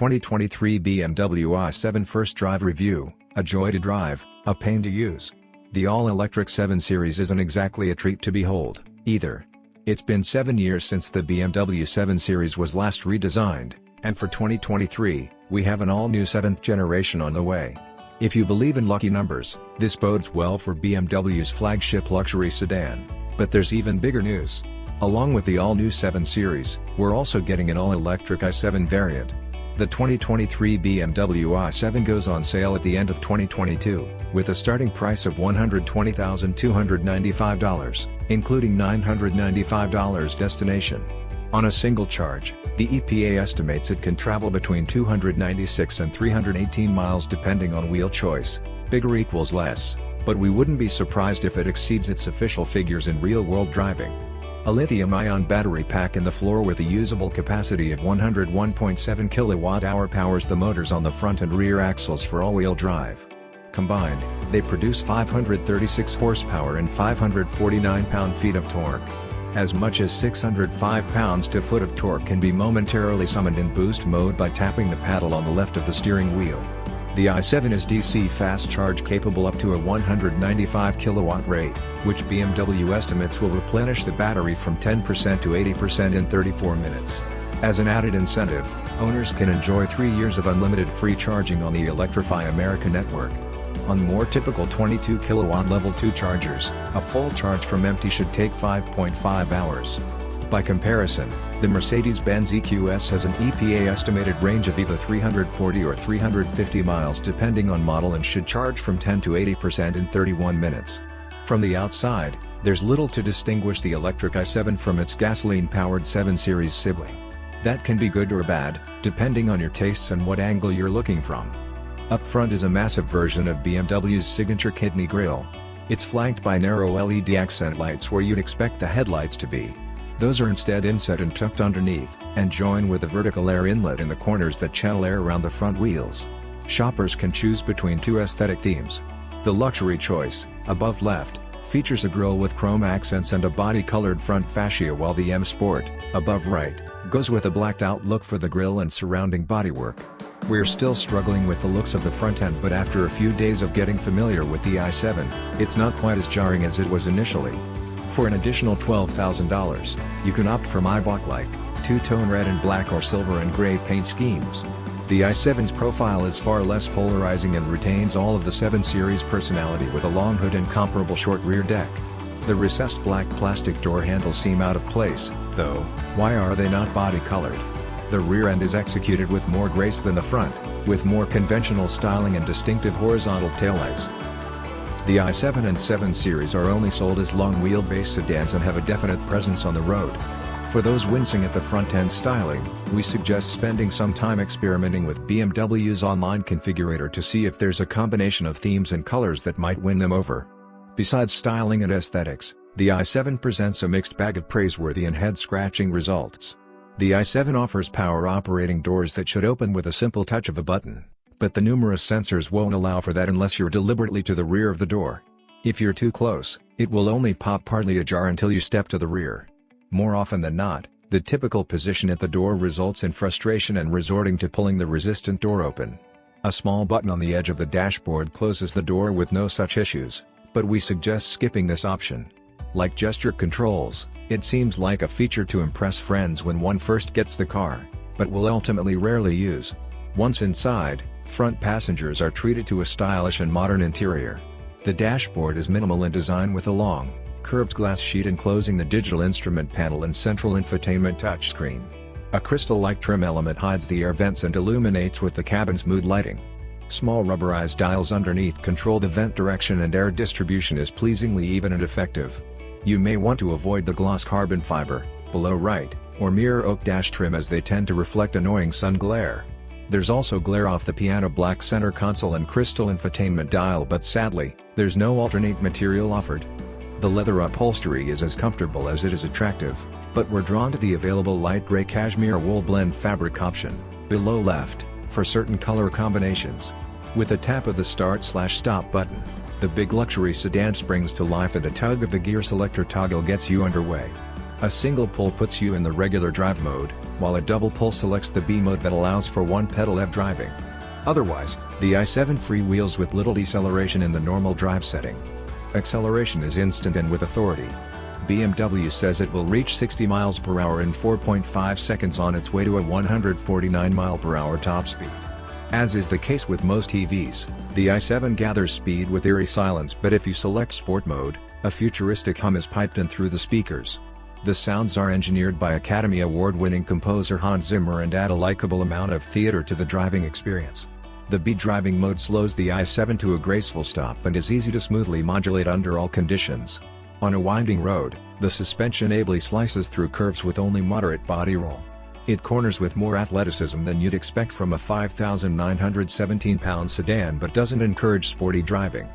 2023 BMW i7 First Drive Review, a joy to drive, a pain to use. The all-electric 7 Series isn't exactly a treat to behold, either. It's been 7 years since the BMW 7 Series was last redesigned, and for 2023, we have an all-new 7th generation on the way. If you believe in lucky numbers, this bodes well for BMW's flagship luxury sedan. But there's even bigger news. Along with the all-new 7 Series, we're also getting an all-electric i7 variant. The 2023 BMW i7 goes on sale at the end of 2022, with a starting price of $120,295, including $995 destination. On a single charge, the EPA estimates it can travel between 296 and 318 miles depending on wheel choice. Bigger equals less, but we wouldn't be surprised if it exceeds its official figures in real-world driving. A lithium-ion battery pack in the floor with a usable capacity of 101.7 kWh powers the motors on the front and rear axles for all-wheel drive. Combined, they produce 536 horsepower and 549 pound-feet of torque. As much as 605 pounds-to-foot of torque can be momentarily summoned in boost mode by tapping the paddle on the left of the steering wheel. The i7 is DC fast charge capable up to a 195 kilowatt rate, which BMW estimates will replenish the battery from 10% to 80% in 34 minutes. As an added incentive, owners can enjoy 3 years of unlimited free charging on the Electrify America network. On more typical 22 kilowatt level 2 chargers, a full charge from empty should take 5.5 hours. By comparison, the Mercedes-Benz EQS has an EPA estimated range of either 340 or 350 miles depending on model and should charge from 10 to 80% in 31 minutes. From the outside, there's little to distinguish the electric i7 from its gasoline-powered 7 Series sibling. That can be good or bad, depending on your tastes and what angle you're looking from. Up front is a massive version of BMW's signature kidney grille. It's flanked by narrow LED accent lights where you'd expect the headlights to be. Those are instead inset and tucked underneath, and join with a vertical air inlet in the corners that channel air around the front wheels. Shoppers can choose between 2 aesthetic themes. The luxury choice, above left, features a grille with chrome accents and a body-colored front fascia, while the M Sport, above right, goes with a blacked-out look for the grille and surrounding bodywork. We're still struggling with the looks of the front end, but after a few days of getting familiar with the i7, it's not quite as jarring as it was initially. For an additional $12,000, you can opt for Maybach-like, two-tone red and black or silver and gray paint schemes. The i7's profile is far less polarizing and retains all of the 7 Series personality with a long hood and comparable short rear deck. The recessed black plastic door handles seem out of place, though. Why are they not body-colored? The rear end is executed with more grace than the front, with more conventional styling and distinctive horizontal taillights. The i7 and 7 Series are only sold as long-wheelbase sedans and have a definite presence on the road. For those wincing at the front-end styling, we suggest spending some time experimenting with BMW's online configurator to see if there's a combination of themes and colors that might win them over. Besides styling and aesthetics, the i7 presents a mixed bag of praiseworthy and head-scratching results. The i7 offers power operating doors that should open with a simple touch of a button. But the numerous sensors won't allow for that unless you're deliberately to the rear of the door. If you're too close, it will only pop partly ajar until you step to the rear. More often than not, the typical position at the door results in frustration and resorting to pulling the resistant door open. A small button on the edge of the dashboard closes the door with no such issues, but we suggest skipping this option. Like gesture controls, it seems like a feature to impress friends when one first gets the car, but will ultimately rarely use. Once inside, front passengers are treated to a stylish and modern interior. The dashboard is minimal in design with a long, curved glass sheet enclosing the digital instrument panel and central infotainment touchscreen. A crystal-like trim element hides the air vents and illuminates with the cabin's mood lighting. Small rubberized dials underneath control the vent direction, and air distribution is pleasingly even and effective. You may want to avoid the gloss carbon fiber, below right, or mirror oak dash trim as they tend to reflect annoying sun glare. There's also glare off the piano black center console and crystal infotainment dial, but sadly, there's no alternate material offered. The leather upholstery is as comfortable as it is attractive, but we're drawn to the available light gray cashmere wool blend fabric option, below left, for certain color combinations. With a tap of the start/stop button, the big luxury sedan springs to life, and a tug of the gear selector toggle gets you underway. A single pull puts you in the regular drive mode, while a double pull selects the B mode that allows for one pedal EV driving. Otherwise, the i7 freewheels with little deceleration in the normal drive setting. Acceleration is instant and with authority. BMW says it will reach 60 miles per hour in 4.5 seconds on its way to a 149 mph top speed. As is the case with most EVs, the i7 gathers speed with eerie silence, but if you select Sport mode, a futuristic hum is piped in through the speakers. The sounds are engineered by Academy Award-winning composer Hans Zimmer and add a likable amount of theater to the driving experience. The B driving mode slows the i7 to a graceful stop and is easy to smoothly modulate under all conditions. On a winding road, the suspension ably slices through curves with only moderate body roll. It corners with more athleticism than you'd expect from a 5,917-pound sedan but doesn't encourage sporty driving.